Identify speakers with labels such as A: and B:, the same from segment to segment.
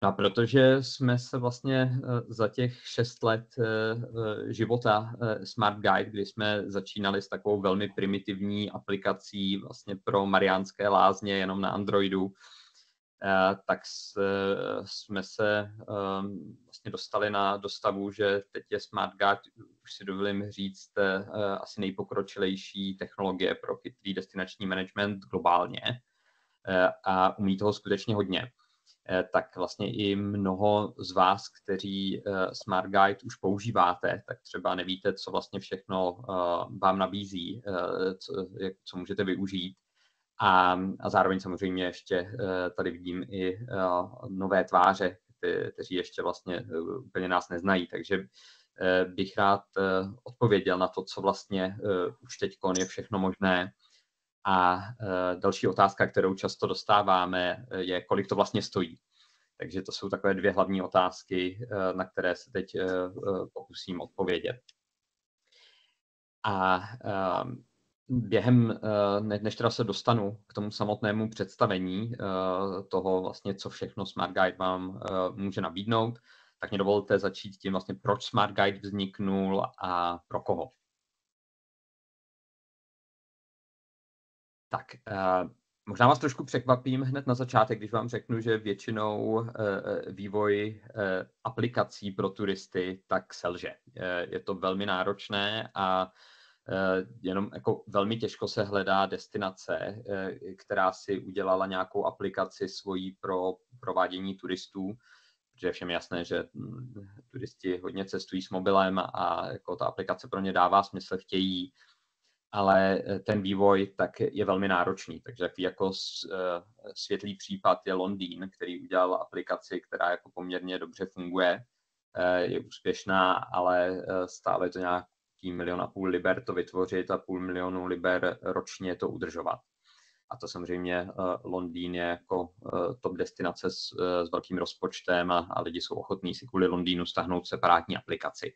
A: No, protože jsme se vlastně za těch 6 let života Smart Guide, kdy jsme začínali s takovou velmi primitivní aplikací vlastně pro Mariánské Lázně jenom na Androidu, tak jsme se vlastně dostali do stavu, že teď je Smart Guide, už si dovolím říct, asi nejpokročilejší technologie pro chytrý destinační management globálně, a umí toho skutečně hodně. Tak vlastně i mnoho z vás, kteří Smart Guide už používáte, tak třeba nevíte, co vlastně všechno vám nabízí, co můžete využít. A zároveň samozřejmě ještě tady vidím i nové tváře, kteří ještě vlastně úplně nás neznají, takže bych rád odpověděl na to, co vlastně už teďkon je všechno možné. A další otázka, kterou často dostáváme, je, kolik to vlastně stojí. Takže to jsou takové 2 hlavní otázky, na které se teď pokusím odpovědět. A během, než teda se dostanu k tomu samotnému představení toho vlastně, co všechno Smart Guide vám může nabídnout, tak mě dovolte začít tím vlastně, proč Smart Guide vzniknul a pro koho. Tak, možná vás trošku překvapím hned na začátek, když vám řeknu, že většinou vývoj aplikací pro turisty tak selže. Je to velmi náročné a jenom jako velmi těžko se hledá destinace, která si udělala nějakou aplikaci svojí pro provádění turistů, protože všem je jasné, že turisti hodně cestují s mobilem a jako ta aplikace pro ně dává smysl, chtějí, ale ten vývoj tak je velmi náročný. Takže takový jako světlý případ je Londýn, který udělal aplikaci, která jako poměrně dobře funguje, je úspěšná, ale stále to nějaký 1,5 milionu liber to vytvořit a 0,5 milionu liber ročně to udržovat. A to samozřejmě Londýn je jako top destinace s velkým rozpočtem a lidi jsou ochotní si kvůli Londýnu stáhnout separátní aplikaci.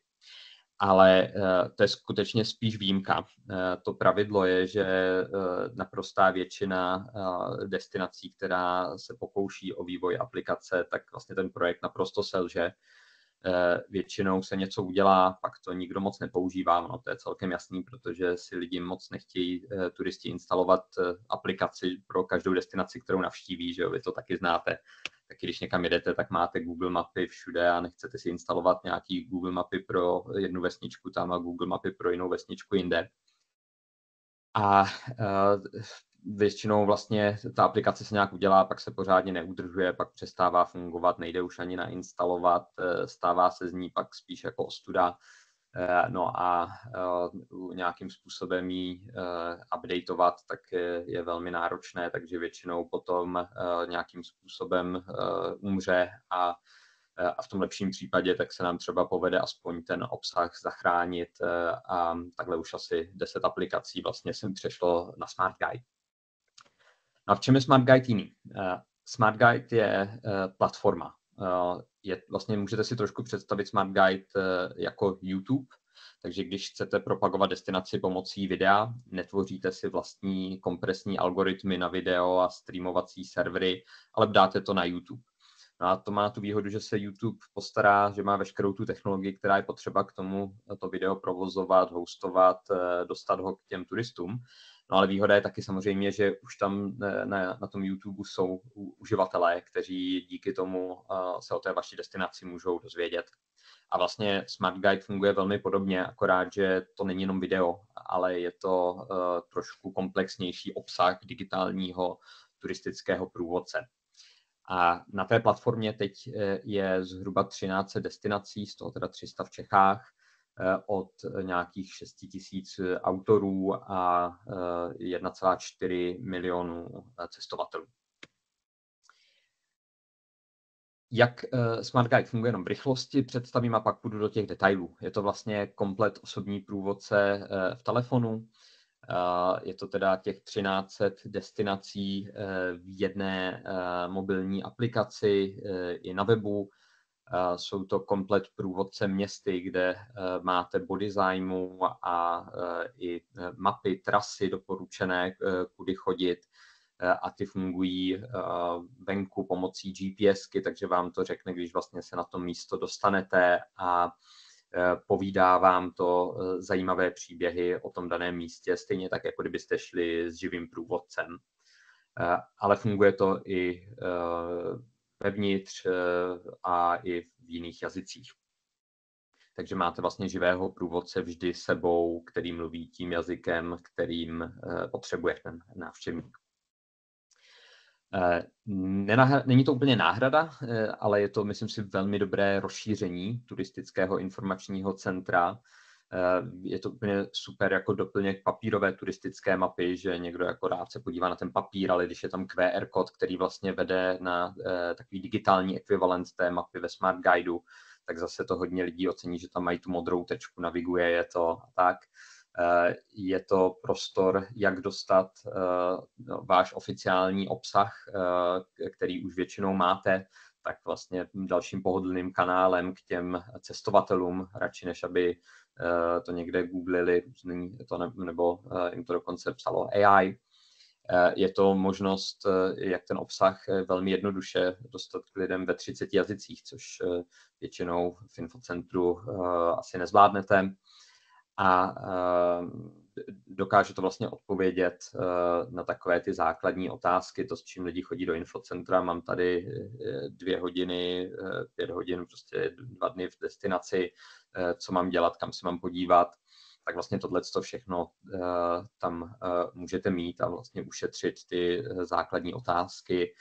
A: Ale to je skutečně spíš výjimka. To pravidlo je, že naprostá většina destinací, která se pokouší o vývoj aplikace, tak vlastně ten projekt naprosto selže. Většinou se něco udělá, pak to nikdo moc nepoužívá, no to je celkem jasný, protože si lidi moc nechtějí turisti instalovat aplikaci pro každou destinaci, kterou navštíví, že jo, vy to taky znáte. Taky když někam jedete, tak máte Google mapy všude a nechcete si instalovat nějaký Google mapy pro jednu vesničku tam a Google mapy pro jinou vesničku jinde. A většinou vlastně ta aplikace se nějak udělá, pak se pořádně neudržuje, pak přestává fungovat, nejde už ani nainstalovat, stává se z ní pak spíš jako ostuda. No a nějakým způsobem ji updateovat, tak je velmi náročné, takže většinou potom nějakým způsobem umře a v tom lepším případě tak se nám třeba povede aspoň ten obsah zachránit a takhle už asi 10 aplikací vlastně jsem přešlo na Smart Guide. No a v čem je Smart Guide jiný? Smart Guide je platforma. Vlastně můžete si trošku představit Smart Guide jako YouTube, takže když chcete propagovat destinaci pomocí videa, netvoříte si vlastní kompresní algoritmy na video a streamovací servery, ale dáte to na YouTube. No a to má tu výhodu, že se YouTube postará, že má veškerou tu technologii, která je potřeba k tomu to video provozovat, hostovat, dostat ho k těm turistům. No ale výhoda je taky samozřejmě, že už tam na tom YouTube jsou uživatelé, kteří díky tomu se o té vaší destinaci můžou dozvědět. A vlastně Smart Guide funguje velmi podobně, akorát, že to není jenom video, ale je to trošku komplexnější obsah digitálního turistického průvodce. A na té platformě teď je zhruba 13 destinací, z toho teda 300 v Čechách, od nějakých 6 000 autorů a 1,4 milionu cestovatelů. Jak Smart Guide funguje jenom v rychlosti, představím a pak půjdu do těch detailů. Je to vlastně komplet osobní průvodce v telefonu. Je to teda těch 1300 destinací v jedné mobilní aplikaci i na webu. Jsou to komplet průvodce městy, kde máte body zájmu a i mapy, trasy doporučené, kudy chodit. a ty fungují venku pomocí GPSky, takže vám to řekne, když vlastně se na to místo dostanete a povídá vám to zajímavé příběhy o tom daném místě, stejně tak, jako kdybyste šli s živým průvodcem. Ale funguje to i vevnitř a i v jiných jazycích. Takže máte vlastně živého průvodce vždy sebou, který mluví tím jazykem, kterým potřebuje ten návštěvník. Není to úplně náhrada, ale je to, myslím si, velmi dobré rozšíření turistického informačního centra. Je to úplně super jako doplněk papírové turistické mapy, že někdo jako rád se podívá na ten papír, ale když je tam QR kód, který vlastně vede na takový digitální ekvivalent té mapy ve Smart Guideu, tak zase to hodně lidí ocení, že tam mají tu modrou tečku, naviguje je to a tak. Je to prostor, jak dostat váš oficiální obsah, který už většinou máte, tak vlastně dalším pohodlným kanálem k těm cestovatelům, radši než aby to někde googlili, nebo jim to dokonce psalo AI. Je to možnost, jak ten obsah velmi jednoduše dostat k lidem ve 30 jazycích, což většinou v infocentru asi nezvládnete. A dokáže to vlastně odpovědět na takové ty základní otázky, to, s čím lidi chodí do infocentra. Mám tady 2 hodiny, 5 hodin, prostě 2 dny v destinaci, co mám dělat, kam se mám podívat. Tak vlastně tohleto všechno tam můžete mít a vlastně ušetřit ty základní otázky,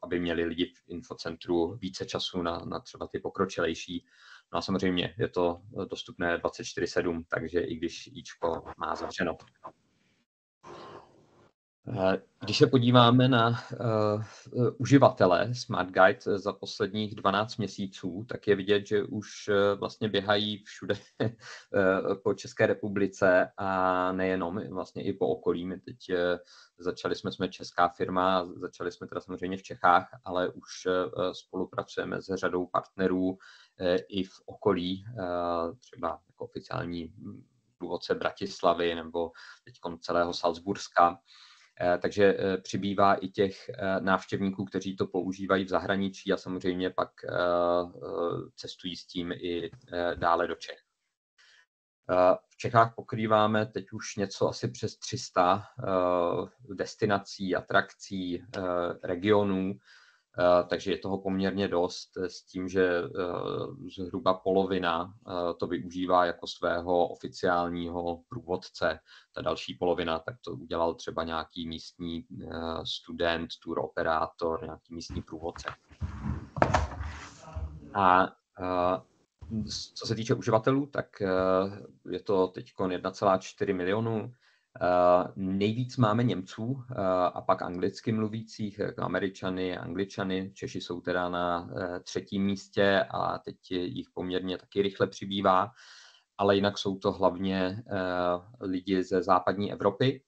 A: aby měli lidi v infocentru více času na třeba ty pokročilejší. No a samozřejmě je to dostupné 24/7, takže i když ičko má zavřeno. Když se podíváme na uživatele Smart Guide za posledních 12 měsíců, tak je vidět, že už vlastně běhají všude po České republice a nejenom, vlastně i po okolí. My teď jsme česká firma, začali jsme teda samozřejmě v Čechách, ale už spolupracujeme s řadou partnerů i v okolí, třeba jako oficiální průvodce Bratislavy nebo teď celého Salzburska. Takže přibývá i těch návštěvníků, kteří to používají v zahraničí a samozřejmě pak cestují s tím i dále do Čech. V Čechách pokrýváme teď už něco asi přes 300 destinací, atrakcí, regionů, takže je toho poměrně dost s tím, že zhruba polovina to využívá jako svého oficiálního průvodce. Ta další polovina tak to udělal třeba nějaký místní student, tour operátor, nějaký místní průvodce. A co se týče uživatelů, tak je to teď 1,4 milionu. Nejvíc máme Němců a pak anglicky mluvících, jako Američany, Angličany. Češi jsou teda na 3. místě a teď jich poměrně taky rychle přibývá, ale jinak jsou to hlavně lidi ze západní Evropy.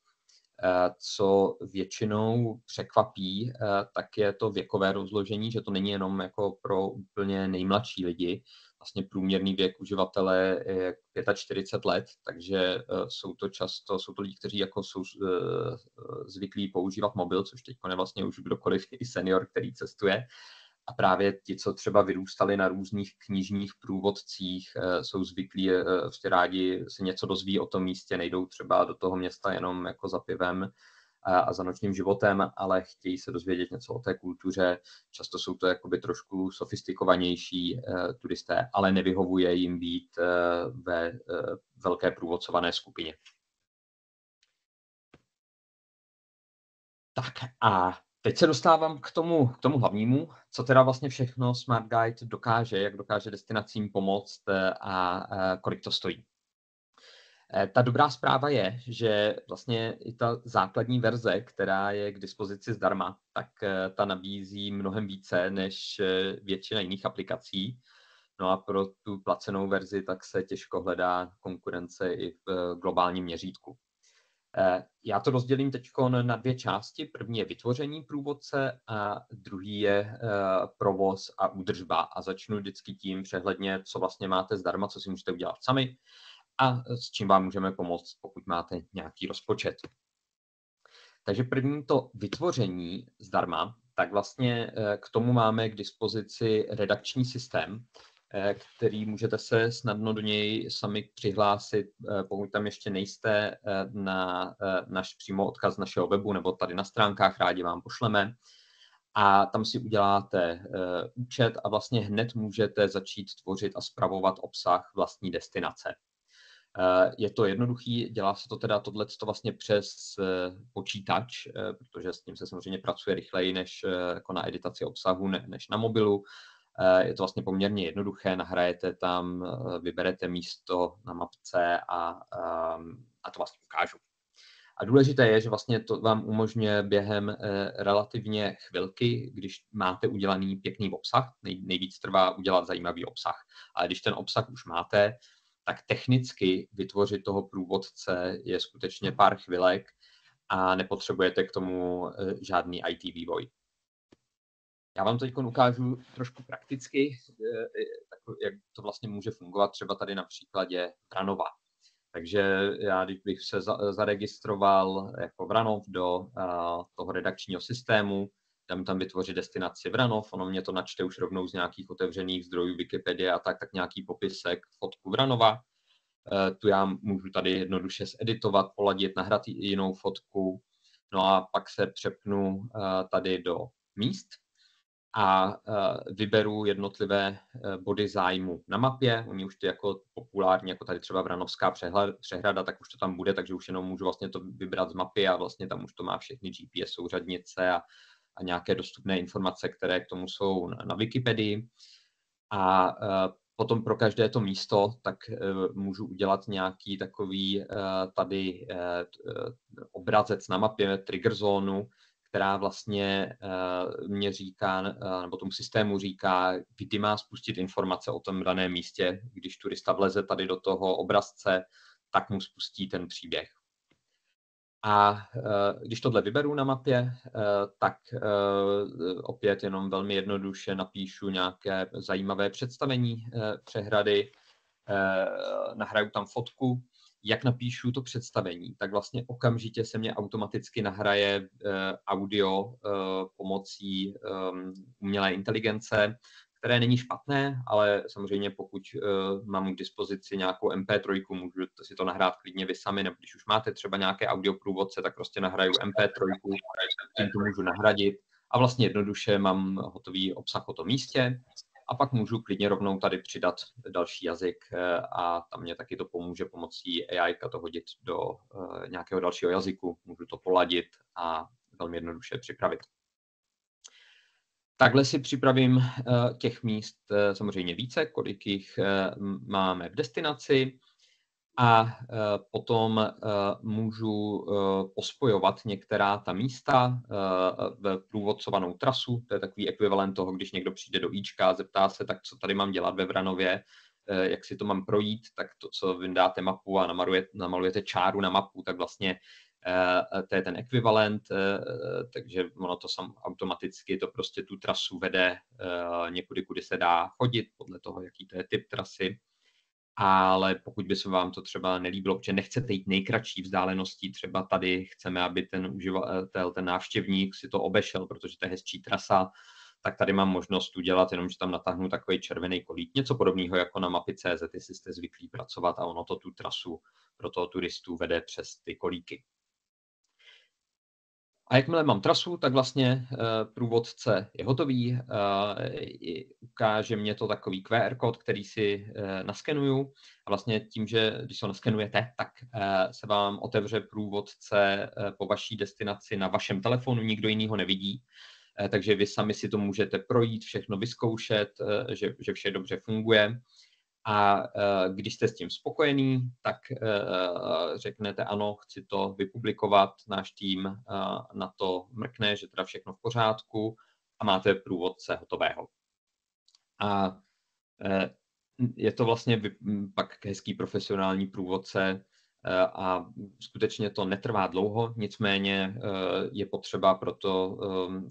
A: Co většinou překvapí, tak je to věkové rozložení, že to není jenom jako pro úplně nejmladší lidi. Vlastně průměrný věk uživatele je 45 let, takže jsou to lidi, kteří jako jsou zvyklí používat mobil, což teď je vlastně už kdokoliv, i senior, který cestuje. A právě ti, co třeba vyrůstali na různých knižních průvodcích, jsou zvyklí, rádi se něco dozví o tom místě, nejdou třeba do toho města jenom jako za pivem a za nočním životem, ale chtějí se dozvědět něco o té kultuře. Často jsou to jakoby trošku sofistikovanější turisté, ale nevyhovuje jim být ve velké průvodcované skupině. Tak a teď se dostávám k tomu hlavnímu, co teda vlastně všechno Smart Guide dokáže, jak dokáže destinacím pomoct a kolik to stojí. Ta dobrá zpráva je, že vlastně i ta základní verze, která je k dispozici zdarma, tak ta nabízí mnohem více než většina jiných aplikací. No a pro tu placenou verzi tak se těžko hledá konkurence i v globálním měřítku. Já to rozdělím teď na 2 části. První je vytvoření průvodce a druhý je provoz a údržba. A začnu vždycky tím přehledně, co vlastně máte zdarma, co si můžete udělat sami a s čím vám můžeme pomoct, pokud máte nějaký rozpočet. Takže první to vytvoření zdarma, tak vlastně k tomu máme k dispozici redakční systém, který můžete se snadno do něj sami přihlásit, pokud tam ještě nejste, na náš přímo odkaz našeho webu nebo tady na stránkách, rádi vám pošleme. A tam si uděláte účet a vlastně hned můžete začít tvořit a spravovat obsah vlastní destinace. Je to jednoduchý, dělá se to teda tohleto vlastně přes počítač, protože s tím se samozřejmě pracuje rychleji než jako na editaci obsahu, než na mobilu. Je to vlastně poměrně jednoduché, nahrajete tam, vyberete místo na mapce a to vlastně ukážu. A důležité je, že vlastně to vám umožňuje během relativně chvilky, když máte udělaný pěkný obsah, nejvíc trvá udělat zajímavý obsah. Ale když ten obsah už máte, tak technicky vytvořit toho průvodce je skutečně pár chvilek a nepotřebujete k tomu žádný IT vývoj. Já vám teď ukážu trošku prakticky, jak to vlastně může fungovat třeba tady na příkladě Vranova. Takže já, když bych se zaregistroval jako Vranov do toho redakčního systému, dám tam vytvořit destinaci Vranov, ono mě to načte už rovnou z nějakých otevřených zdrojů Wikipedie a tak nějaký popisek, fotku Vranova. Tu já můžu tady jednoduše zeditovat, poladit, nahrát jinou fotku, no a pak se přepnu tady do míst a vyberu jednotlivé body zájmu na mapě. Oni už ty jako populární, jako tady třeba Vranovská přehrada, tak už to tam bude, takže už jenom můžu vlastně to vybrat z mapy a vlastně tam už to má všechny GPS souřadnice a nějaké dostupné informace, které k tomu jsou na Wikipedii. A potom pro každé to místo, tak můžu udělat nějaký takový tady obrazec na mapě, trigger zónu, která vlastně mě říká, nebo tomu systému říká, kdy má spustit informace o tom daném místě. Když turista vleze tady do toho obrazce, tak mu spustí ten příběh. A když tohle vyberu na mapě, tak opět jenom velmi jednoduše napíšu nějaké zajímavé představení přehrady, nahraju tam fotku. Jak napíšu to představení, tak vlastně okamžitě se mě automaticky nahraje audio pomocí umělé inteligence, které není špatné, ale samozřejmě pokud mám k dispozici nějakou MP3, můžu si to nahrát klidně vy sami, nebo když už máte třeba nějaké audioprůvodce, tak prostě nahraju MP3, tím to můžu nahradit a vlastně jednoduše mám hotový obsah o tom místě. A pak můžu klidně rovnou tady přidat další jazyk a tam mě taky to pomůže pomocí AI to hodit do nějakého dalšího jazyku. Můžu to poladit a velmi jednoduše připravit. Takhle si připravím těch míst samozřejmě více, kolik jich máme v destinaci. A potom můžu pospojovat některá ta místa v průvodcovanou trasu. To je takový ekvivalent toho, když někdo přijde do Ička a zeptá se, tak co tady mám dělat ve Vranově, jak si to mám projít, tak to, co vyndáte mapu a namalujete čáru na mapu, tak vlastně to je ten ekvivalent, takže ono to automaticky to prostě tu trasu vede někudy, kudy se dá chodit, podle toho, jaký to je typ trasy. Ale pokud by se vám to třeba nelíbilo, protože nechcete jít nejkratší vzdáleností, třeba tady chceme, aby ten uživatel, ten návštěvník si to obešel, protože to je hezčí trasa, tak tady mám možnost udělat, jenom že tam natáhnu takový červený kolík, něco podobného jako na mapy.cz, jestli jste zvyklí pracovat a ono to tu trasu pro toho turistu vede přes ty kolíky. A jakmile mám trasu, tak vlastně průvodce je hotový, ukáže mě to takový QR kód, který si naskenuju a vlastně tím, že když ho naskenujete, tak se vám otevře průvodce po vaší destinaci na vašem telefonu, nikdo jiný ho nevidí, takže vy sami si to můžete projít, všechno vyzkoušet, že vše dobře funguje. A když jste s tím spokojený, tak řeknete ano, chci to vypublikovat, náš tým na to mrkne, že teda všechno v pořádku a máte průvodce hotového. A je to vlastně pak hezký profesionální průvodce a skutečně to netrvá dlouho, nicméně je potřeba proto,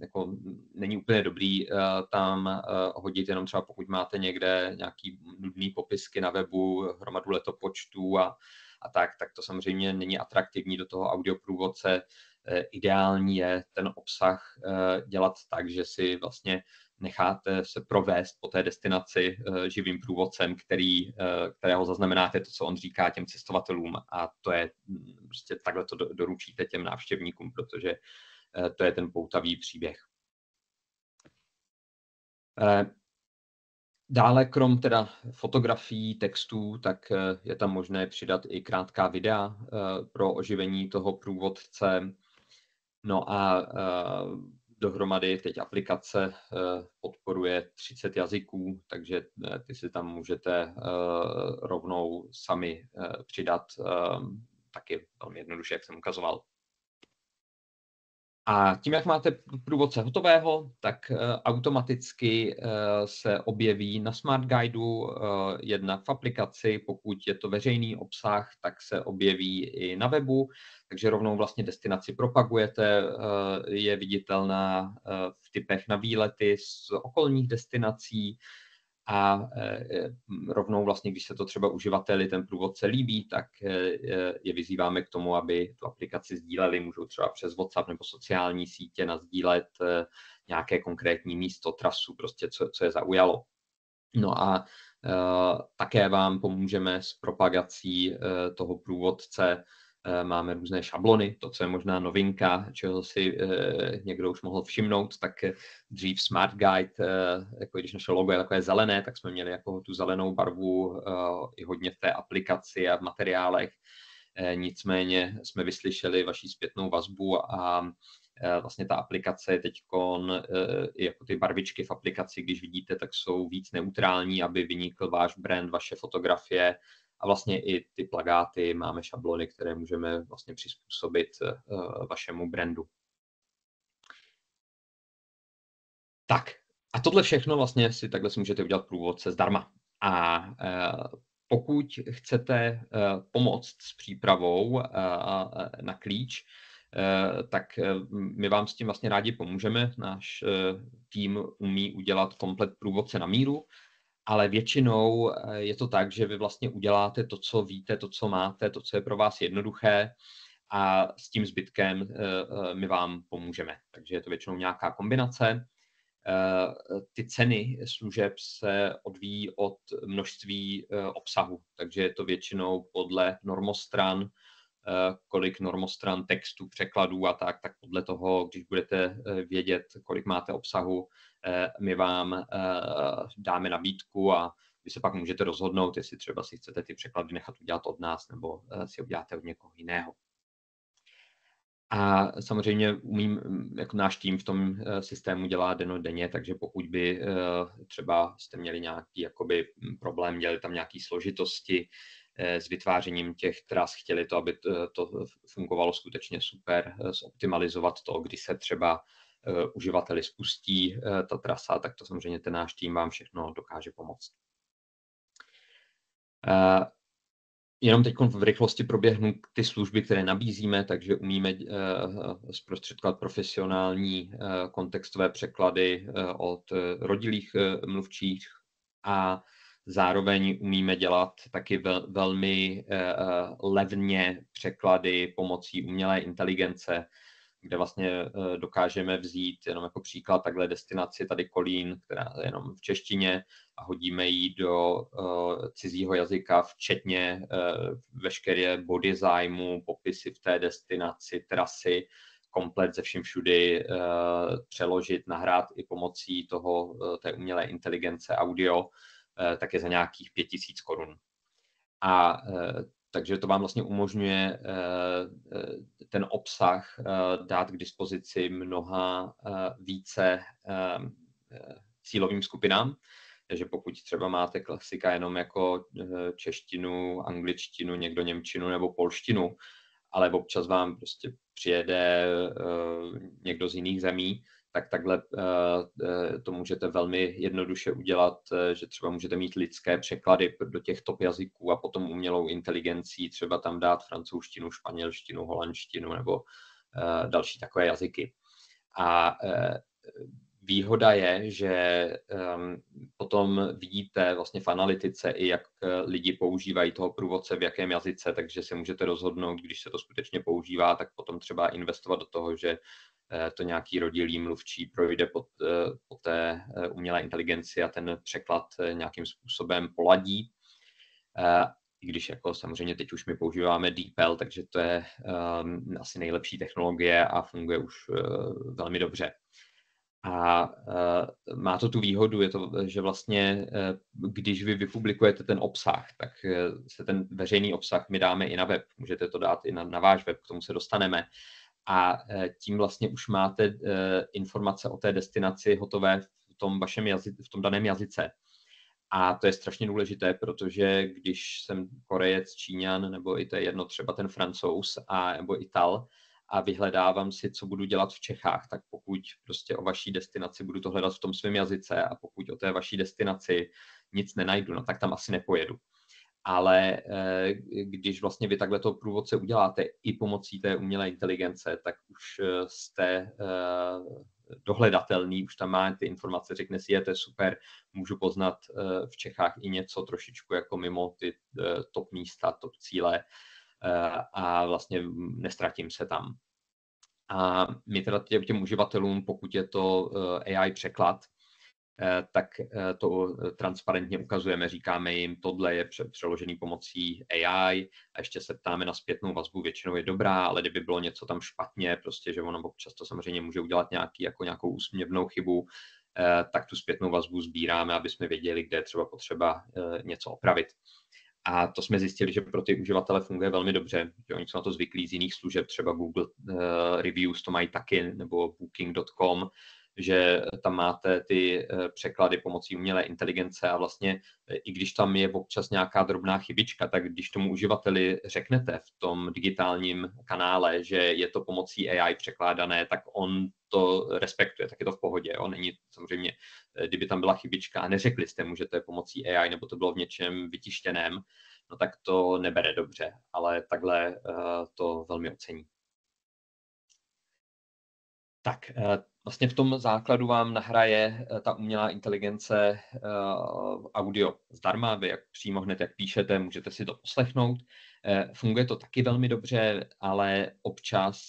A: jako není úplně dobrý tam hodit jenom třeba pokud máte někde nějaký nudný popisky na webu, hromadu letopočtů a tak to samozřejmě není atraktivní do toho audioprůvodce ideální je ten obsah dělat tak, že si vlastně necháte se provést po té destinaci živým průvodcem, kterého zaznamenáte to, co on říká těm cestovatelům, a to je prostě takhle to doručíte těm návštěvníkům, protože to je ten poutavý příběh. Dále krom teda fotografií, textů, tak je tam možné přidat i krátká videa pro oživení toho průvodce. No a dohromady teď aplikace podporuje 30 jazyků, takže ty si tam můžete rovnou sami přidat, taky velmi jednoduše, jak jsem ukazoval. A tím, jak máte průvodce hotového, tak automaticky se objeví na Smart Guideu, jednak v aplikaci, pokud je to veřejný obsah, tak se objeví i na webu, takže rovnou vlastně destinaci propagujete, je viditelná v tipech na výlety z okolních destinací, a rovnou vlastně, když se to třeba uživateli ten průvodce líbí, tak je vyzýváme k tomu, aby tu aplikaci sdíleli, můžou třeba přes WhatsApp nebo sociální sítě nasdílet nějaké konkrétní místo, trasu, prostě co je zaujalo. No a také vám pomůžeme s propagací toho průvodce. Máme různé šablony, to, co je možná novinka, čeho si někdo už mohl všimnout, tak dřív Smart Guide, jako když naše logo je takové zelené, tak jsme měli jako tu zelenou barvu i hodně v té aplikaci a v materiálech. Nicméně jsme vyslyšeli vaši zpětnou vazbu a vlastně ta aplikace je teďkon, jako ty barvičky v aplikaci, když vidíte, tak jsou víc neutrální, aby vynikl váš brand, vaše fotografie, a vlastně i ty plakáty, máme šablony, které můžeme vlastně přizpůsobit vašemu brandu. Tak, a tohle všechno vlastně si takhle si můžete udělat průvodce zdarma. A pokud chcete pomoct s přípravou na klíč, tak my vám s tím vlastně rádi pomůžeme. Náš tým umí udělat komplet průvodce na míru, ale většinou je to tak, že vy vlastně uděláte to, co víte, to, co máte, to, co je pro vás jednoduché, a s tím zbytkem my vám pomůžeme. Takže je to většinou nějaká kombinace. Ty ceny služeb se odvíjí od množství obsahu, takže je to většinou podle normostran, kolik normostran textu, překladů a tak podle toho, když budete vědět, kolik máte obsahu, my vám dáme nabídku a vy se pak můžete rozhodnout, jestli třeba si chcete ty překlady nechat udělat od nás nebo si uděláte od někoho jiného. A samozřejmě jako náš tým v tom systému dělá dennodenně, takže pokud by třeba jste měli nějaký jakoby problém, měli tam nějaké složitosti s vytvářením těch tras, chtěli to, aby to fungovalo skutečně super, zoptimalizovat to, kdy se třeba uživateli spustí ta trasa, tak to samozřejmě ten náš tým vám všechno dokáže pomoct. Jenom teď v rychlosti proběhnu ty služby, které nabízíme, takže umíme zprostředkovat profesionální kontextové překlady od rodilých mluvčích a zároveň umíme dělat taky velmi levně překlady pomocí umělé inteligence, kde vlastně dokážeme vzít jenom jako příklad takhle destinaci tady Kolín, která je jenom v češtině, a hodíme ji do cizího jazyka, včetně veškeré body zájmu, popisy v té destinaci, trasy, komplet ze vším všudy přeložit, nahrát i pomocí té umělé inteligence audio, tak je za nějakých 5000 korun. A takže to vám vlastně umožňuje ten obsah dát k dispozici mnoha více cílovým skupinám. Takže pokud třeba máte klasika jenom jako češtinu, angličtinu, někdo němčinu nebo polštinu, ale občas vám prostě přijede někdo z jiných zemí, tak takhle to můžete velmi jednoduše udělat, že třeba můžete mít lidské překlady do těch top jazyků a potom umělou inteligencí třeba tam dát francouzštinu, španělštinu, holandštinu nebo další takové jazyky. A Výhoda je, že potom vidíte vlastně v analytice i jak lidi používají toho průvodce v jakém jazyce, takže se můžete rozhodnout, když se to skutečně používá, tak potom třeba investovat do toho, že to nějaký rodilý mluvčí projde po té umělé inteligenci a ten překlad nějakým způsobem poladí. I když jako samozřejmě teď už my používáme DeepL, takže to je asi nejlepší technologie a funguje už velmi dobře. A má to tu výhodu, je to, že vlastně, když vy vypublikujete ten obsah, tak se ten veřejný obsah my dáme i na web. Můžete to dát i na váš web, k tomu se dostaneme. A tím vlastně už máte informace o té destinaci hotové v tom daném jazyce. A to je strašně důležité, protože když jsem Korejec, Číňan, nebo i to je jedno, třeba ten Francouz nebo Ital, a vyhledávám si, co budu dělat v Čechách, tak pokud prostě o vaší destinaci budu to hledat v tom svém jazyce a pokud o té vaší destinaci nic nenajdu, no tak tam asi nepojedu. Ale když vlastně vy takhle toho průvodce uděláte i pomocí té umělé inteligence, tak už jste dohledatelný, už tam máte ty informace, řekne si, to je super, můžu poznat v Čechách i něco trošičku jako mimo ty top místa, top cíle a vlastně nestratím se tam. A my teda těm uživatelům, pokud je to AI překlad, tak to transparentně ukazujeme, říkáme jim, tohle je přeložený pomocí AI a ještě se ptáme na zpětnou vazbu, většinou je dobrá, ale kdyby bylo něco tam špatně, prostě, že ono občas to samozřejmě může udělat nějakou úsměvnou chybu, tak tu zpětnou vazbu sbíráme, aby jsme věděli, kde je třeba potřeba něco opravit. A to jsme zjistili, že pro ty uživatele funguje velmi dobře, že oni jsou na to zvyklí z jiných služeb, třeba Google Reviews to mají taky, nebo Booking.com, že tam máte ty překlady pomocí umělé inteligence a vlastně i když tam je občas nějaká drobná chybička, tak když tomu uživateli řeknete v tom digitálním kanále, že je to pomocí AI překládané, tak on to respektuje, tak je to v pohodě. Jo? Není samozřejmě, kdyby tam byla chybička a neřekli jste mu, že to je pomocí AI nebo to bylo v něčem vytištěném, no tak to nebere dobře, ale takhle to velmi ocení. Tak, vlastně v tom základu vám nahraje ta umělá inteligence audio zdarma, vy přímo hned, jak píšete, můžete si to poslechnout. Funguje to taky velmi dobře, ale občas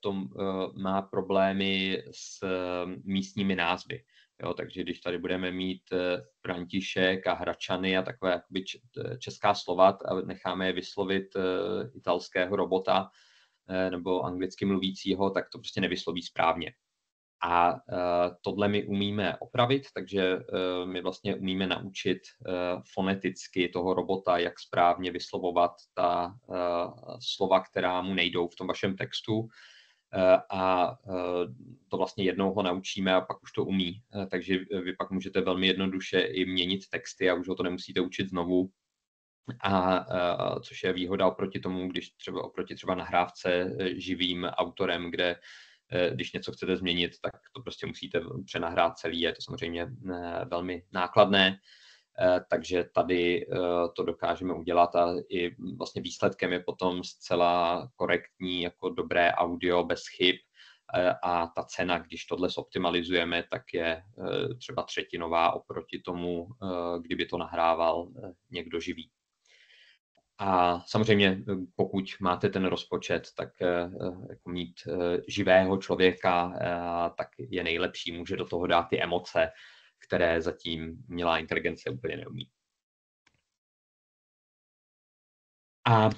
A: to má problémy s místními názvy. Jo, takže když tady budeme mít František a Hračany a takové jakoby česká slova a necháme je vyslovit italského robota, nebo anglicky mluvícího, tak to prostě nevysloví správně. A tohle my umíme opravit, takže my vlastně umíme naučit foneticky toho robota, jak správně vyslovovat ta slova, která mu nejdou v tom vašem textu. A to vlastně jednou ho naučíme a pak už to umí. Takže vy pak můžete velmi jednoduše i měnit texty a už ho to nemusíte učit znovu. Což je výhoda oproti tomu, když oproti třeba nahrávce živým autorem, kde když něco chcete změnit, tak to prostě musíte přenahrát celý, je to samozřejmě velmi nákladné, takže tady to dokážeme udělat a i vlastně výsledkem je potom zcela korektní, jako dobré audio bez chyb a ta cena, když tohle zoptimalizujeme, tak je třeba třetinová oproti tomu, kdyby to nahrával někdo živý. A samozřejmě, pokud máte ten rozpočet, tak jako mít živého člověka, tak je nejlepší, může do toho dát ty emoce, které zatím umělá inteligence úplně neumí. A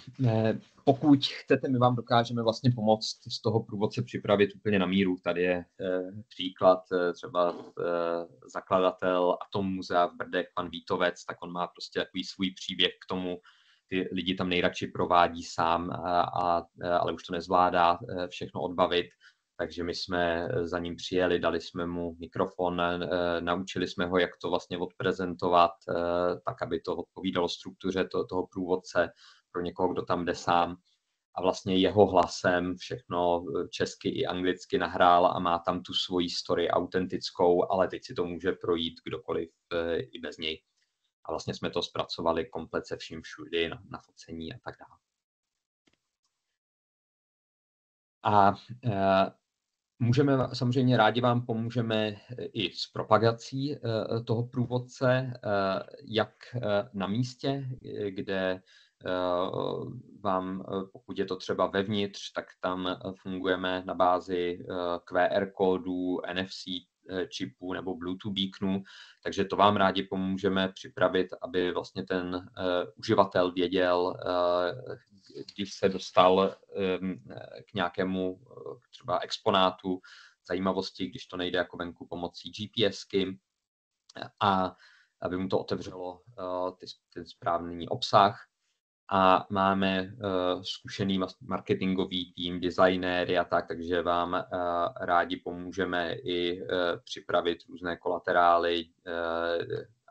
A: pokud chcete, my vám dokážeme vlastně pomoct z toho průvodce připravit úplně na míru. Tady je příklad třeba zakladatel Atom muzea v Brdech, pan Vítovec, tak on má prostě takový svůj příběh k tomu, ty lidi tam nejradši provádí sám, ale už to nezvládá všechno odbavit. Takže my jsme za ním přijeli, dali jsme mu mikrofon, naučili jsme ho, jak to vlastně odprezentovat, tak, aby to odpovídalo struktuře toho průvodce pro někoho, kdo tam jde sám. A vlastně jeho hlasem všechno česky i anglicky nahrál a má tam tu svoji story autentickou, ale teď si to může projít kdokoliv i bez něj. A vlastně jsme to zpracovali komplet se vším všudy, na focení a tak dále. A Samozřejmě rádi vám pomůžeme i s propagací toho průvodce, jak na místě, kde vám, pokud je to třeba vevnitř, tak tam fungujeme na bázi QR kódů, NFC čipů nebo Bluetooth beaconů, takže to vám rádi pomůžeme připravit, aby vlastně ten uživatel věděl, když se dostal k nějakému třeba exponátu, zajímavosti, když to nejde jako venku pomocí GPSky, a aby mu to otevřelo ten správný obsah. A máme zkušený marketingový tým, designéry a tak, takže vám rádi pomůžeme i připravit různé kolaterály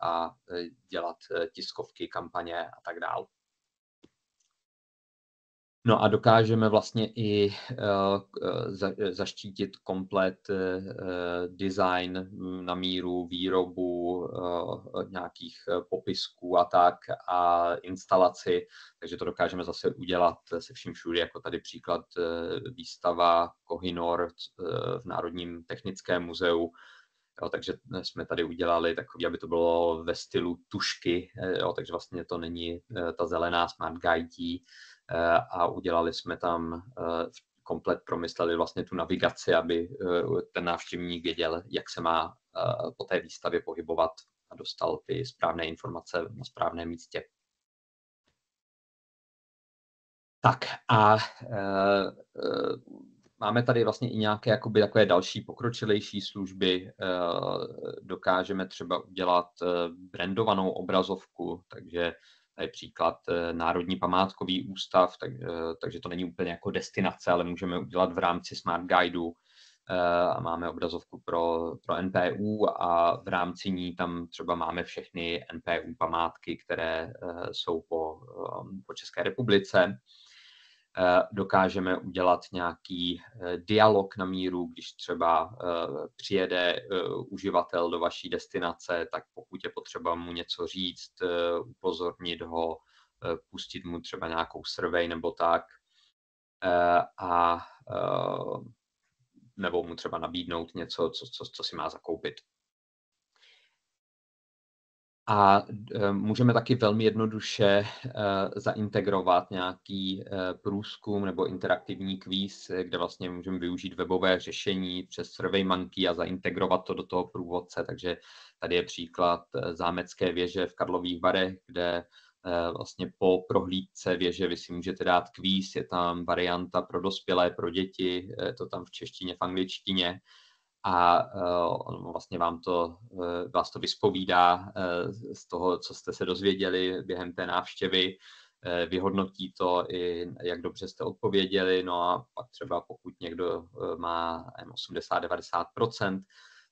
A: a dělat tiskovky, kampaně a tak dále. No a dokážeme vlastně i zaštítit komplet design na míru, výrobu nějakých popisků a tak a instalaci, takže to dokážeme zase udělat se vším všude, jako tady příklad výstava Koh-i-Noor v Národním technickém muzeu. Jo, takže jsme tady udělali takový, aby to bylo ve stylu tušky, jo, takže vlastně to není ta zelená smart guide, a udělali jsme tam komplet, promysleli vlastně tu navigaci, aby ten návštěvník věděl, jak se má po té výstavě pohybovat a dostal ty správné informace na správném místě. Tak a máme tady vlastně i nějaké jakoby takové další pokročilejší služby. Dokážeme třeba udělat brandovanou obrazovku, takže je příklad Národní památkový ústav, takže to není úplně jako destinace, ale můžeme udělat v rámci Smart Guideu a máme obrazovku pro NPU a v rámci ní tam třeba máme všechny NPU památky, které jsou po České republice. Dokážeme udělat nějaký dialog na míru, když třeba přijede uživatel do vaší destinace, tak pokud je potřeba mu něco říct, upozornit ho, pustit mu třeba nějakou survey nebo tak, nebo mu třeba nabídnout něco, co si má zakoupit. A můžeme taky velmi jednoduše zaintegrovat nějaký průzkum nebo interaktivní kvíz, kde vlastně můžeme využít webové řešení přes SurveyMonkey a zaintegrovat to do toho průvodce. Takže tady je příklad Zámecké věže v Karlových Varech, kde vlastně po prohlídce věže vy si můžete dát kvíz, je tam varianta pro dospělé, pro děti, je to tam v češtině, v angličtině. A vlastně vás to vyspovídá z toho, co jste se dozvěděli během té návštěvy, vyhodnotí to i, jak dobře jste odpověděli, no a pak třeba pokud někdo má 80-90%,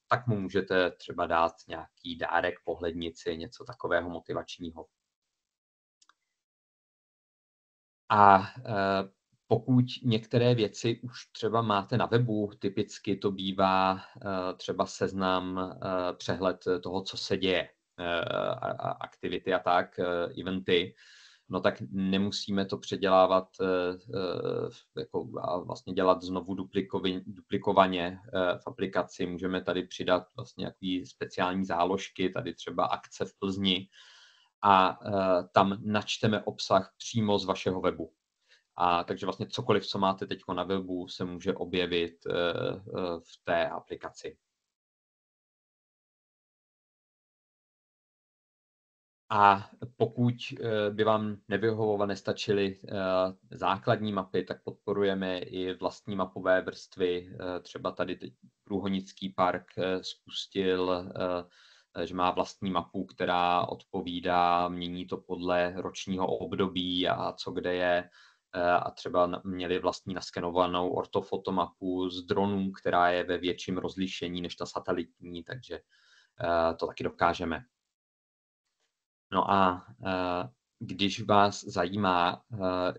A: tak mu můžete třeba dát nějaký dárek, pohlednici, něco takového motivačního. A pokud některé věci už třeba máte na webu, typicky to bývá třeba seznam, přehled toho, co se děje, aktivity a tak, eventy, no tak nemusíme to předělávat jako a vlastně dělat znovu duplikovaně v aplikaci. Můžeme tady přidat vlastně nějaký speciální záložky, tady třeba akce v Plzni, a tam načteme obsah přímo z vašeho webu. A takže vlastně cokoliv, co máte teď na webu, se může objevit v té aplikaci. A pokud by vám nevyhovovaly, nestačily základní mapy, tak podporujeme i vlastní mapové vrstvy. Třeba tady teď Průhonický park spustil, že má vlastní mapu, která odpovídá, mění to podle ročního období a co kde je. A třeba měli vlastní naskenovanou ortofotomapu z dronů, která je ve větším rozlišení než ta satelitní, takže to taky dokážeme. No a když vás zajímá,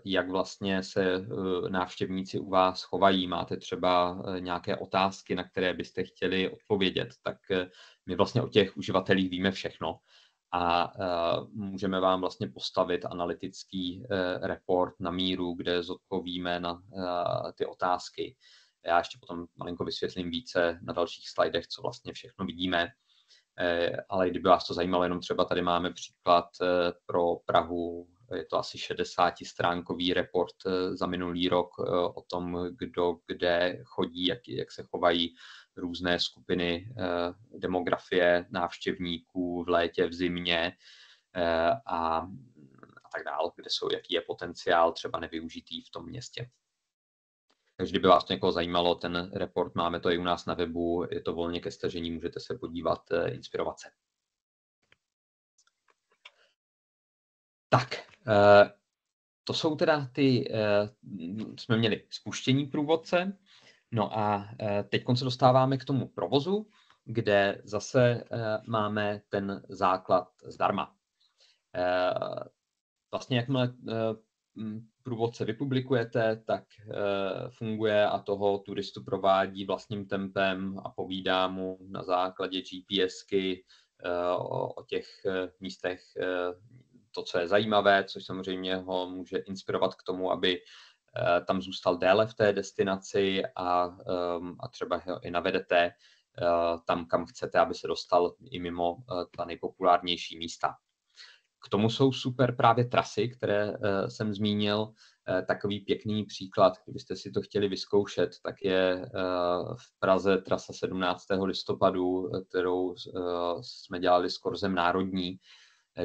A: jak vlastně se návštěvníci u vás chovají, máte třeba nějaké otázky, na které byste chtěli odpovědět, tak my vlastně o těch uživatelích víme všechno a můžeme vám vlastně postavit analytický report na míru, kde zodpovíme na ty otázky. Já ještě potom malinko vysvětlím více na dalších slajdech, co vlastně všechno vidíme. Ale kdyby vás to zajímalo, jenom třeba tady máme příklad pro Prahu, je to asi 60stránkový report za minulý rok o tom, kdo kde chodí, jak se chovají různé skupiny demografie návštěvníků v létě, v zimě a tak dál, kde jsou, jaký je potenciál třeba nevyužitý v tom městě. Takže kdyby vás to někoho zajímalo, ten report máme to i u nás na webu, je to volně ke stažení, můžete se podívat, inspirovat se. Tak, to jsou teda jsme měli spuštění průvodce, no a teď se dostáváme k tomu provozu, kde zase máme ten základ zdarma. Vlastně jakmile průvodce vypublikujete, tak funguje a toho turistu provádí vlastním tempem a povídá mu na základě GPSky o těch místech to, co je zajímavé, což samozřejmě ho může inspirovat k tomu, aby tam zůstal déle v té destinaci a třeba ho i navedete tam, kam chcete, aby se dostal i mimo ta nejpopulárnější místa. K tomu jsou super právě trasy, které jsem zmínil. Takový pěkný příklad, kdybyste si to chtěli vyzkoušet, tak je v Praze trasa 17. listopadu, kterou jsme dělali s Korzem Národní,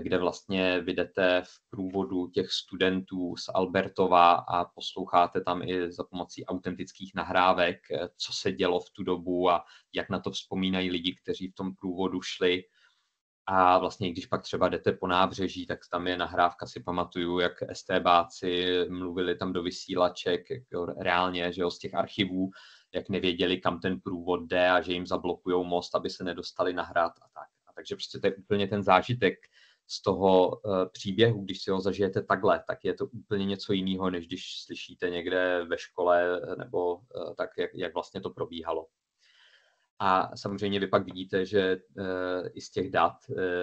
A: kde vlastně vyjdete v průvodu těch studentů z Albertova a posloucháte tam i za pomocí autentických nahrávek, co se dělo v tu dobu a jak na to vzpomínají lidi, kteří v tom průvodu šli. A vlastně, když pak třeba jdete po nábřeží, tak tam je nahrávka, si pamatuju, jak estébáci mluvili tam do vysílaček, jako reálně, že jo, z těch archivů, jak nevěděli, kam ten průvod jde a že jim zablokujou most, aby se nedostali na hrad a tak. A takže prostě to je úplně ten zážitek z toho příběhu, když si ho zažijete takhle, tak je to úplně něco jiného, než když slyšíte někde ve škole nebo tak, jak vlastně to probíhalo. A samozřejmě vy pak vidíte, že i z těch dat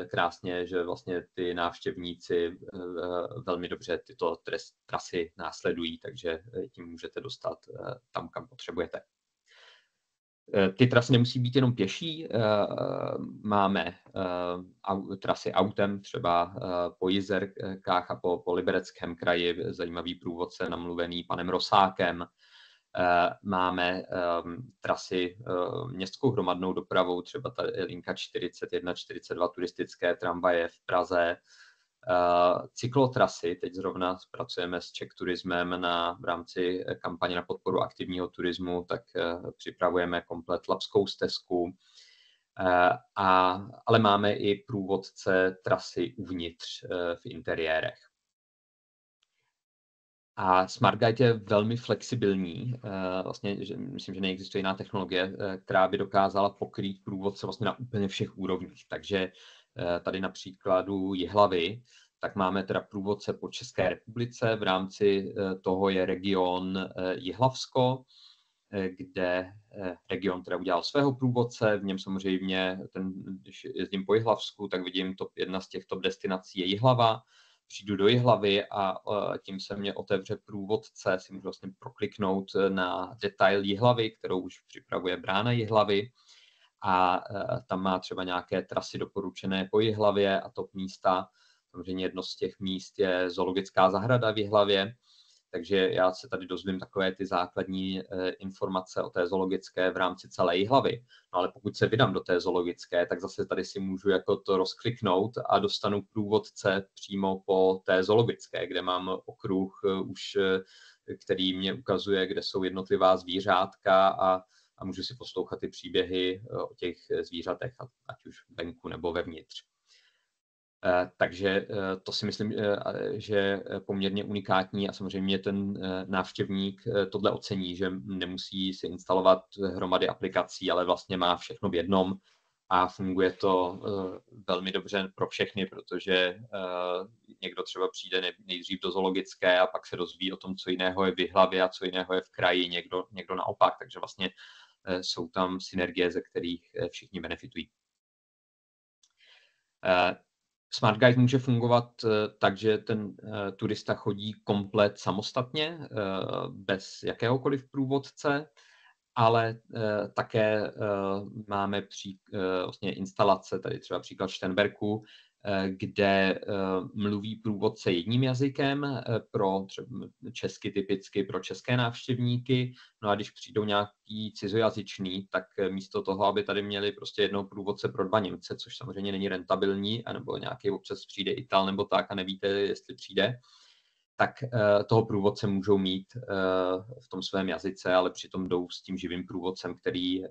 A: krásně, že vlastně ty návštěvníci velmi dobře tyto trasy následují, takže tím můžete dostat tam, kam potřebujete. Ty trasy nemusí být jenom pěší, máme trasy autem, třeba po Jizerkách a po Libereckém kraji, zajímavý průvodce namluvený panem Rosákem. Máme trasy městskou hromadnou dopravou, třeba ta linka 41, 42 turistické tramvaje v Praze, cyklotrasy, teď zrovna pracujeme s Czech Turismem v rámci kampaně na podporu aktivního turismu, tak připravujeme komplet Labskou stezku, ale máme i průvodce trasy uvnitř v interiérech. A Smart Guide je velmi flexibilní. Vlastně, myslím, že neexistuje jiná technologie, která by dokázala pokrýt průvodce vlastně na úplně všech úrovních. Takže tady na příkladu Jihlavy, tak máme teda průvodce po České republice. V rámci toho je region Jihlavsko, kde region teda udělal svého průvodce. V něm samozřejmě, když jezdím po Jihlavsku, tak vidím jedna z těch top destinací je Jihlava. Přijdu do Jihlavy a tím se mě otevře průvodce, si můžu vlastně prokliknout na detail Jihlavy, kterou už připravuje Brána Jihlavy a tam má třeba nějaké trasy doporučené po Jihlavě a top místa. Samozřejmě jedno z těch míst je zoologická zahrada v Jihlavě, takže já se tady dozvím takové ty základní informace o té zoologické v rámci celé Jihlavy. No ale pokud se vydám do té zoologické, tak zase tady si můžu jako to rozkliknout a dostanu průvodce přímo po té zoologické, kde mám okruh už, který mě ukazuje, kde jsou jednotlivá zvířátka a můžu si poslouchat ty příběhy o těch zvířatech, ať už venku nebo vevnitř. Takže to si myslím, že je poměrně unikátní a samozřejmě ten návštěvník tohle ocení, že nemusí si instalovat hromady aplikací, ale vlastně má všechno v jednom a funguje to velmi dobře pro všechny, protože někdo třeba přijde nejdřív do zoologické a pak se dozví o tom, co jiného je v Jihlavě a co jiného je v kraji, někdo naopak, takže vlastně jsou tam synergie, ze kterých všichni benefitují. Smart Guide může fungovat tak, že ten turista chodí komplet samostatně, bez jakéhokoliv průvodce ale také máme vlastně instalace, tady třeba příklad Šternberku, kde mluví průvodce jedním jazykem pro třeba česky typicky pro české návštěvníky. No a když přijdou nějaký cizojazyčný, tak místo toho, aby tady měli prostě jednou průvodce pro 2 Němce, což samozřejmě není rentabilní, anebo nějaký občas přijde Ital nebo tak a nevíte, jestli přijde, tak toho průvodce můžou mít v tom svém jazyce, ale přitom jdou s tím živým průvodcem, který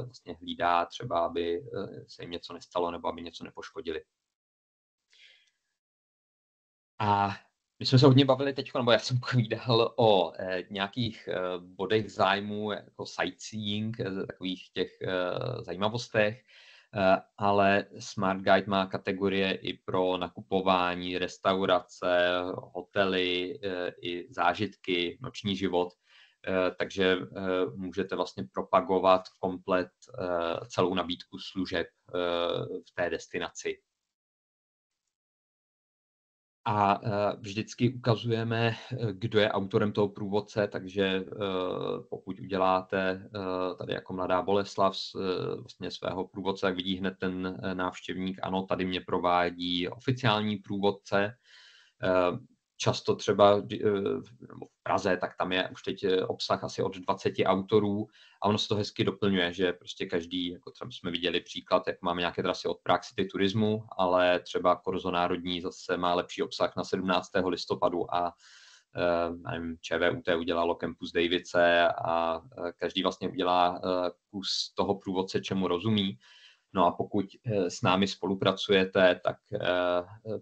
A: vlastně hlídá třeba, aby se jim něco nestalo nebo aby něco nepoškodili. A my jsme se hodně bavili teď, nebo já jsem povídal o nějakých bodech zájmu, jako sightseeing, takových těch zajímavostech, ale Smart Guide má kategorie i pro nakupování, restaurace, hotely, i zážitky, noční život, takže můžete vlastně propagovat komplet celou nabídku služeb v té destinaci. A vždycky ukazujeme, kdo je autorem toho průvodce, takže pokud uděláte tady jako Mladá Boleslav vlastně svého průvodce, tak vidí hned ten návštěvník, ano, tady mě provádí oficiální průvodce. Často třeba v Praze, tak tam je už teď obsah asi od 20 autorů a ono se to hezky doplňuje, že prostě každý, jako třeba jsme viděli příklad, jak máme nějaké trasy od Prague City turismu, ale třeba Korzo Národní zase má lepší obsah na 17. listopadu a nevím, ČVUT udělalo Campus Davice a každý vlastně udělá kus toho průvodce, čemu rozumí. No a pokud s námi spolupracujete, tak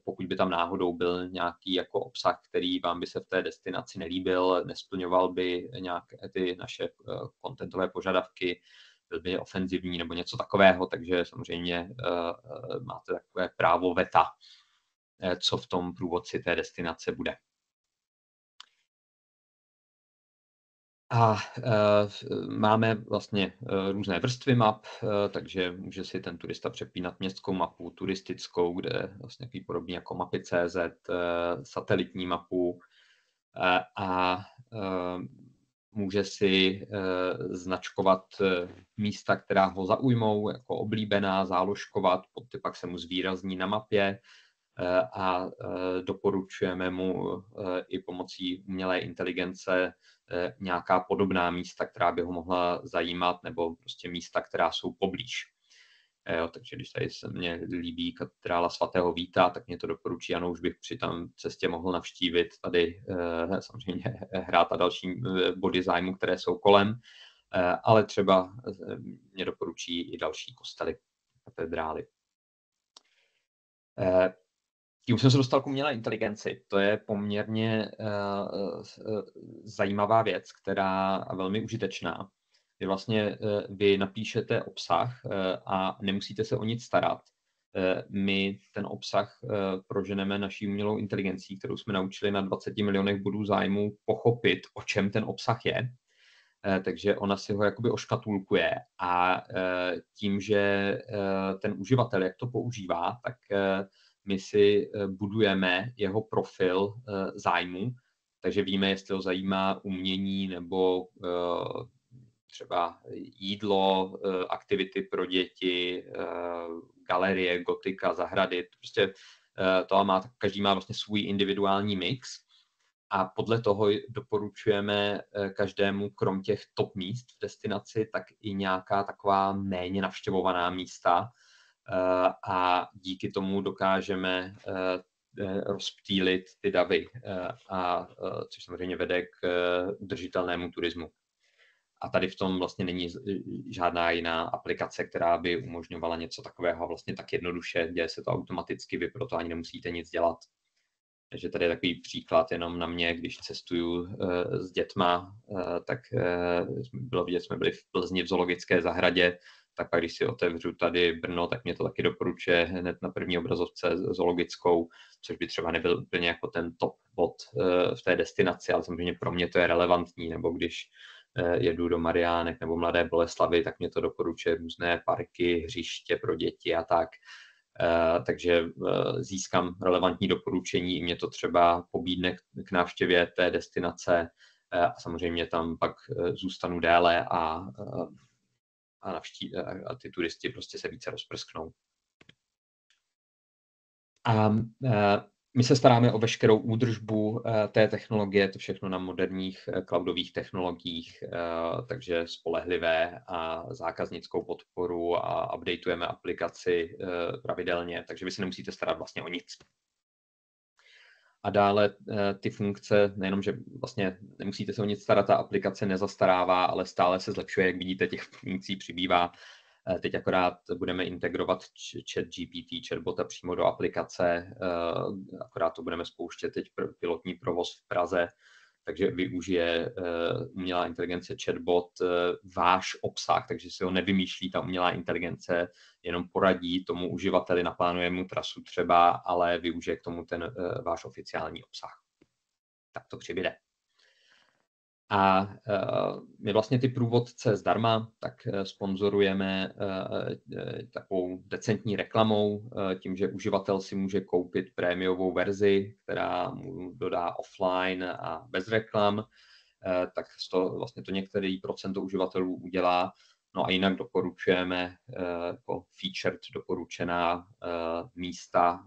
A: pokud by tam náhodou byl nějaký jako obsah, který vám by se v té destinaci nelíbil, nesplňoval by nějaké ty naše contentové požadavky, byl by ofenzivní nebo něco takového, takže samozřejmě máte takové právo veta, co v tom průvodci té destinace bude. A máme vlastně různé vrstvy map, takže může si ten turista přepínat městskou mapu, turistickou, kde je vlastně takový podobný jako mapy.cz, satelitní mapu a může si značkovat místa, která ho zaujmou, jako oblíbená, záložkovat, pak se mu zvýrazní na mapě a doporučujeme mu i pomocí umělé inteligence nějaká podobná místa, která by ho mohla zajímat, nebo prostě místa, která jsou poblíž. Jo, takže když tady se mně líbí katedrála svatého Víta, tak mě to doporučí, ano, už bych při tam cestě mohl navštívit tady samozřejmě hrát a další body zájmu, které jsou kolem, ale třeba mě doporučí i další kostely, katedrály. Tím jsem se dostal k umělé inteligenci. To je poměrně zajímavá věc, která je velmi užitečná. Kdy vlastně vy napíšete obsah a nemusíte se o nic starat. My ten obsah proženeme naší umělou inteligencí, kterou jsme naučili na 20 milionech bodů zájmu pochopit, o čem ten obsah je. Takže ona si ho jakoby oškatulkuje a tím, že ten uživatel, jak to používá, tak my si budujeme jeho profil zájmu, takže víme, jestli ho zajímá umění nebo třeba jídlo, aktivity pro děti, galerie, gotika, zahrady. Prostě každý má vlastně svůj individuální mix a podle toho doporučujeme každému krom těch top míst v destinaci, tak i nějaká taková méně navštěvovaná místa, a díky tomu dokážeme rozptýlit ty davy, což samozřejmě vede k udržitelnému turismu. A tady v tom vlastně není žádná jiná aplikace, která by umožňovala něco takového a vlastně tak jednoduše, děje se to automaticky, vy proto ani nemusíte nic dělat. Takže tady je takový příklad jenom na mě, když cestuju s dětma, tak bylo vidět, jsme byli v Plzni v zoologické zahradě, tak pak když si otevřu tady Brno, tak mě to taky doporučuje hned na první obrazovce zoologickou, což by třeba nebyl úplně jako ten top bod v té destinaci, ale samozřejmě pro mě to je relevantní, nebo když jedu do Mariánek nebo Mladé Boleslavi, tak mě to doporučuje různé parky, hřiště pro děti a tak. Takže získám relevantní doporučení, mě to třeba pobídne k návštěvě té destinace A samozřejmě tam pak zůstanu déle a ty turisti prostě se více rozprsknou. A my se staráme o veškerou údržbu té technologie, to všechno na moderních cloudových technologiích, takže spolehlivé a zákaznickou podporu a updateujeme aplikaci pravidelně, takže vy se nemusíte starat vlastně o nic. A dále ty funkce, nejenom, že vlastně nemusíte se o nic starat, ta aplikace nezastarává, ale stále se zlepšuje, jak vidíte, těch funkcí přibývá. Teď akorát budeme integrovat ChatGPT, chatbota přímo do aplikace, akorát to budeme spouštět teď pilotní provoz v Praze, takže využije umělá inteligence chatbot váš obsah, takže si ho nevymýšlí ta umělá inteligence, jenom poradí tomu uživateli, naplánuje mu trasu třeba, ale využije k tomu ten váš oficiální obsah. Tak to přibyde. A my vlastně ty průvodce zdarma tak sponzorujeme takovou decentní reklamou, tím, že uživatel si může koupit prémiovou verzi, která mu dodá offline a bez reklam, tak vlastně to některý procento uživatelů udělá. No a jinak doporučujeme jako featured doporučená místa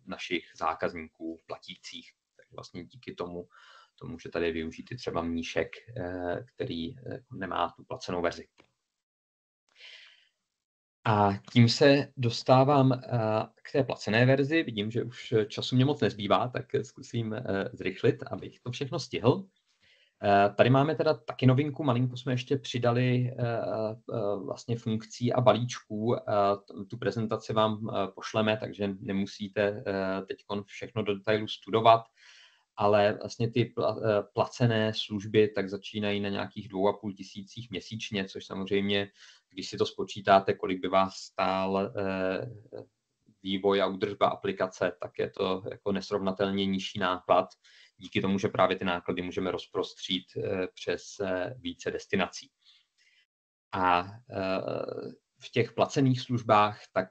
A: našich zákazníků platících. Takže vlastně díky tomu to může tady využít i třeba Mníšek, který nemá tu placenou verzi. A tím se dostávám k té placené verzi. Vidím, že už času mě moc nezbývá, tak zkusím zrychlit, abych to všechno stihl. Tady máme teda taky novinku, malinko jsme ještě přidali vlastně funkcí a balíčků. Tu prezentaci vám pošleme, takže nemusíte teď všechno do detailu studovat, ale vlastně ty placené služby tak začínají na nějakých 2,5 tisících měsíčně, což samozřejmě, když si to spočítáte, kolik by vás stál vývoj a údržba aplikace, tak je to jako nesrovnatelně nižší náklad. Díky tomu, že právě ty náklady můžeme rozprostřít přes více destinací. A v těch placených službách tak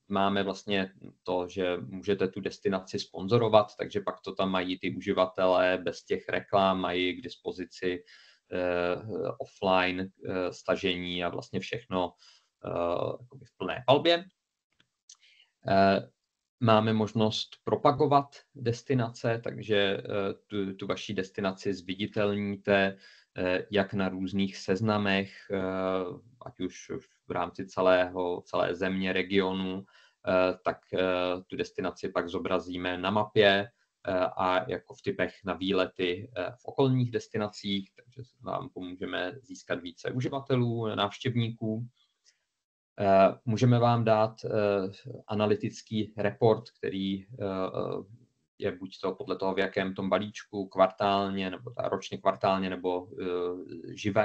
A: máme vlastně to, že můžete tu destinaci sponzorovat, takže pak to tam mají ty uživatelé bez těch reklam, mají k dispozici offline stažení a vlastně všechno v plné palbě. Máme možnost propagovat destinace, takže tu vaši destinaci zviditelníte jak na různých seznamech, ať už v rámci celé země, regionu, tak tu destinaci pak zobrazíme na mapě a jako v typech na výlety v okolních destinacích, takže vám pomůžeme získat více uživatelů, návštěvníků. Můžeme vám dát analytický report, který je buď to podle toho, v jakém tom balíčku, kvartálně, nebo ročně kvartálně, nebo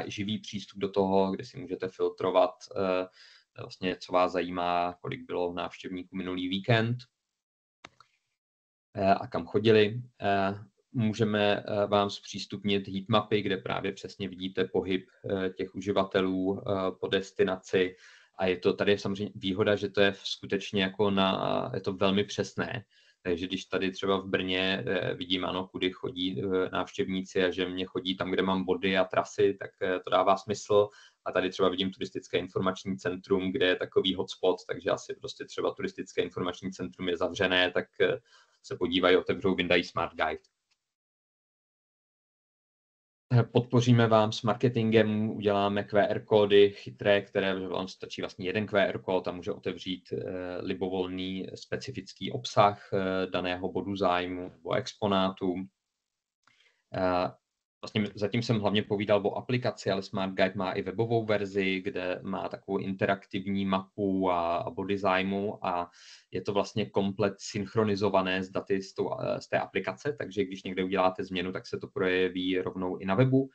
A: živý přístup do toho, kde si můžete filtrovat vlastně, co vás zajímá, kolik bylo návštěvníků minulý víkend a kam chodili. Můžeme vám zpřístupnit heatmapy, kde právě přesně vidíte pohyb těch uživatelů po destinaci. A je to tady samozřejmě výhoda, že to je skutečně jako je to velmi přesné. Takže když tady třeba v Brně vidím, ano, kudy chodí návštěvníci a že mě chodí tam, kde mám body a trasy, tak to dává smysl. A tady třeba vidím turistické informační centrum, kde je takový hotspot, takže asi prostě třeba turistické informační centrum je zavřené, tak se podívají, otevřou, vyndají Smart Guide. Podpoříme vám s marketingem, uděláme QR kódy chytré, které vám stačí vlastně jeden QR kód a může otevřít libovolný specifický obsah daného bodu zájmu nebo exponátu. Vlastně zatím jsem hlavně povídal o aplikaci, ale Smart Guide má i webovou verzi, kde má takovou interaktivní mapu a body zájmu a je to vlastně komplet synchronizované s daty z té aplikace, takže když někde uděláte změnu, tak se to projeví rovnou i na webu.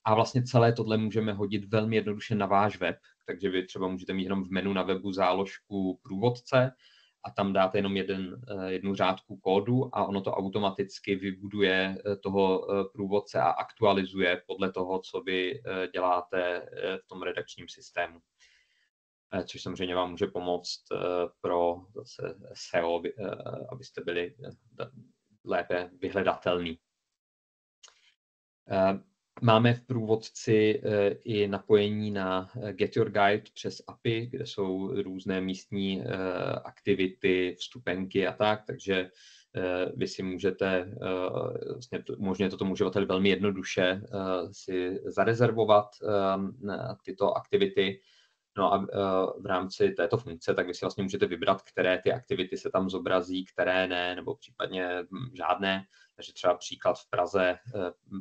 A: A vlastně celé tohle můžeme hodit velmi jednoduše na váš web, takže vy třeba můžete mít jenom v menu na webu záložku průvodce a tam dáte jenom jednu řádku kódu a ono to automaticky vybuduje toho průvodce a aktualizuje podle toho, co vy děláte v tom redakčním systému. Což samozřejmě vám může pomoct pro zase SEO, abyste byli lépe vyhledatelní. Máme v průvodci i napojení na Get Your Guide přes API, kde jsou různé místní aktivity, vstupenky a tak, takže vy si můžete, vlastně umožňuje tomu uživateli velmi jednoduše si zarezervovat tyto aktivity. No a v rámci této funkce tak vy si vlastně můžete vybrat, které ty aktivity se tam zobrazí, které ne, nebo případně žádné. Takže třeba příklad v Praze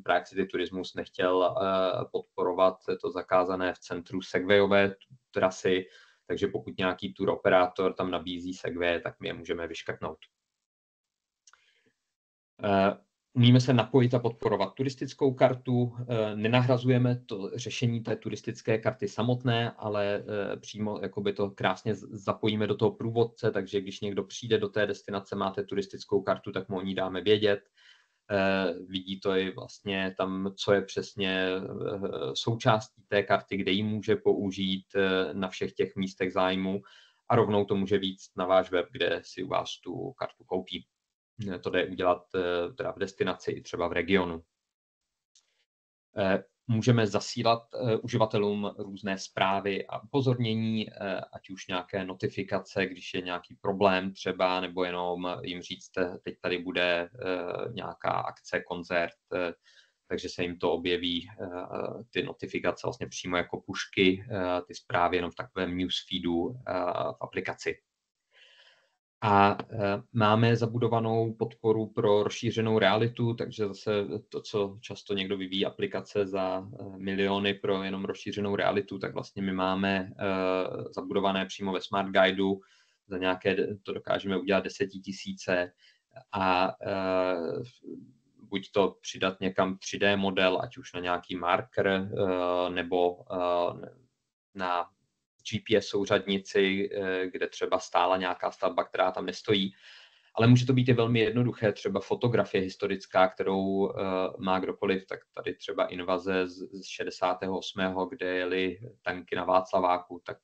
A: Prague City Turismus nechtěl podporovat to zakázané v centru segwayové trasy, takže pokud nějaký tour operátor tam nabízí segway, tak my je můžeme vyškrtnout. Umíme se napojit a podporovat turistickou kartu, nenahrazujeme to řešení té turistické karty samotné, ale přímo jakoby to krásně zapojíme do toho průvodce, takže když někdo přijde do té destinace, máte turistickou kartu, tak mu o ní dáme vědět. Vidí to i vlastně tam, co je přesně součástí té karty, kde ji může použít na všech těch místech zájmu a rovnou to může víc na váš web, kde si u vás tu kartu koupí. To jde udělat teda v destinaci i třeba v regionu. Můžeme zasílat uživatelům různé zprávy a upozornění, ať už nějaké notifikace, když je nějaký problém třeba, nebo jenom jim říct, teď tady bude nějaká akce, koncert, takže se jim to objeví ty notifikace vlastně přímo jako pušky, ty zprávy jenom v takovém newsfeedu v aplikaci. A máme zabudovanou podporu pro rozšířenou realitu, takže zase to, co často někdo vyvíjí aplikace za miliony pro jenom rozšířenou realitu, tak vlastně my máme zabudované přímo ve Smart Guideu, za nějaké, to dokážeme udělat 10 000 a buď to přidat někam 3D model, ať už na nějaký marker, nebo na GPS souřadnici, kde třeba stála nějaká stavba, která tam nestojí. Ale může to být i velmi jednoduché, třeba fotografie historická, kterou má kdokoliv, tak tady třeba invaze z 68., kde jeli tanky na Václaváku, tak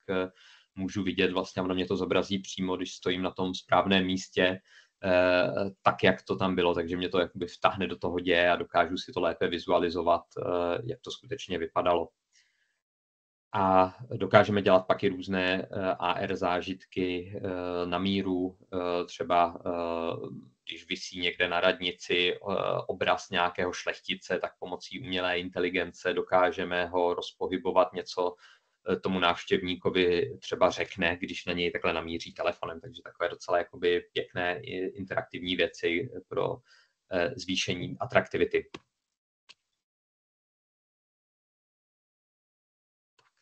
A: můžu vidět vlastně, ono mě to zobrazí přímo, když stojím na tom správném místě, tak, jak to tam bylo, takže mě to jakoby vtáhne do toho děje a dokážu si to lépe vizualizovat, jak to skutečně vypadalo. A dokážeme dělat pak i různé AR zážitky na míru, třeba když visí někde na radnici obraz nějakého šlechtice, tak pomocí umělé inteligence dokážeme ho rozpohybovat, něco tomu návštěvníkovi třeba řekne, když na něj takhle namíří telefonem, takže takové docela jakoby pěkné interaktivní věci pro zvýšení atraktivity.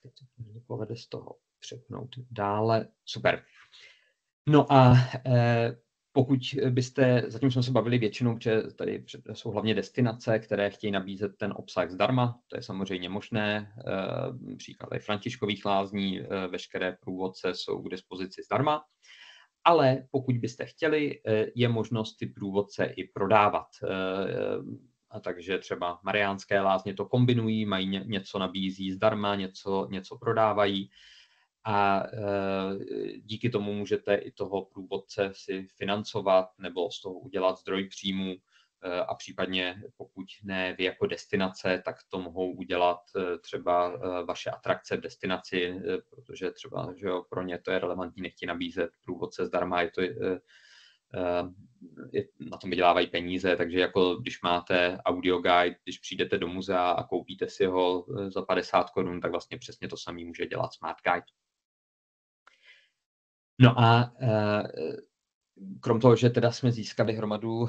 A: Teď se mi povede z toho přepnout dále. Super. No a pokud byste, zatím jsme se bavili většinou, že tady jsou hlavně destinace, které chtějí nabízet ten obsah zdarma, to je samozřejmě možné, příklady Františkových lázní, veškeré průvodce jsou k dispozici zdarma, ale pokud byste chtěli, je možnost ty průvodce i prodávat. A takže třeba Mariánské lázně to kombinují, mají něco nabízí zdarma, něco prodávají a díky tomu můžete i toho průvodce si financovat nebo z toho udělat zdroj příjmů a případně pokud ne vy jako destinace, tak to mohou udělat třeba vaše atrakce v destinaci, protože třeba že jo, pro ně to je relevantní, nechtějí nabízet průvodce zdarma, na tom vydělávají peníze, takže jako když máte audio guide, když přijdete do muzea a koupíte si ho za 50 Kč, tak vlastně přesně to samé může dělat Smart Guide. No a krom toho, že teda jsme získali hromadu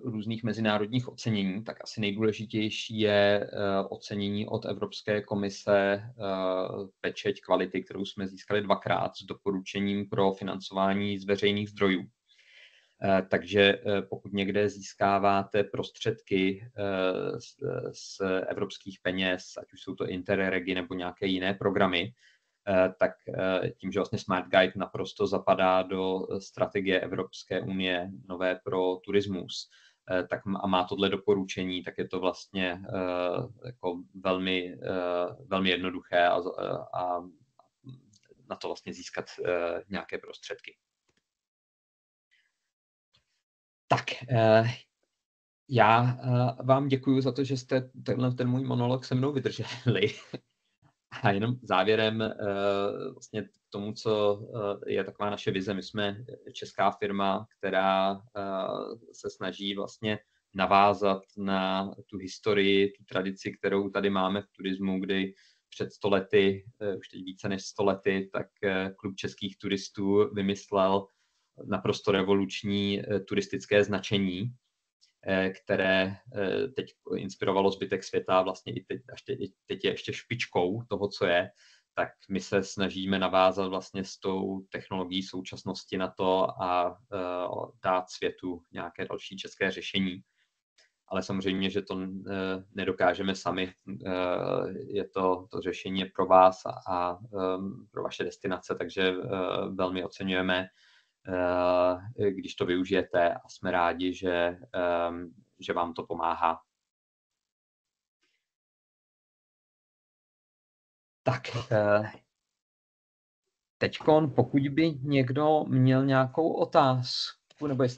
A: různých mezinárodních ocenění, tak asi nejdůležitější je ocenění od Evropské komise pečeť kvality, kterou jsme získali 2krát s doporučením pro financování z veřejných zdrojů. Takže pokud někde získáváte prostředky z evropských peněz, ať už jsou to Interregi nebo nějaké jiné programy, tak tím, že vlastně Smart Guide naprosto zapadá do strategie Evropské unie nové pro turismus, tak a má tohle doporučení, tak je to vlastně jako velmi, velmi jednoduché a na to vlastně získat nějaké prostředky. Tak, Já vám děkuju za to, že jste ten můj monolog se mnou vydrželi. A jenom závěrem vlastně k tomu, co je taková naše vize. My jsme česká firma, která se snaží vlastně navázat na tu historii, tu tradici, kterou tady máme v turismu, kdy před 100 lety, už teď více než 100 lety, tak Klub českých turistů vymyslel naprosto revoluční turistické značení, které teď inspirovalo zbytek světa, vlastně i teď je ještě špičkou toho, co je, tak my se snažíme navázat vlastně s tou technologií současnosti na to a dát světu nějaké další české řešení. Ale samozřejmě, že to nedokážeme sami. Je to řešení je pro vás a pro vaše destinace, takže velmi oceňujeme, když to využijete a jsme rádi, že vám to pomáhá. Tak, teďkon, pokud by někdo měl nějakou otázku, nebo jestli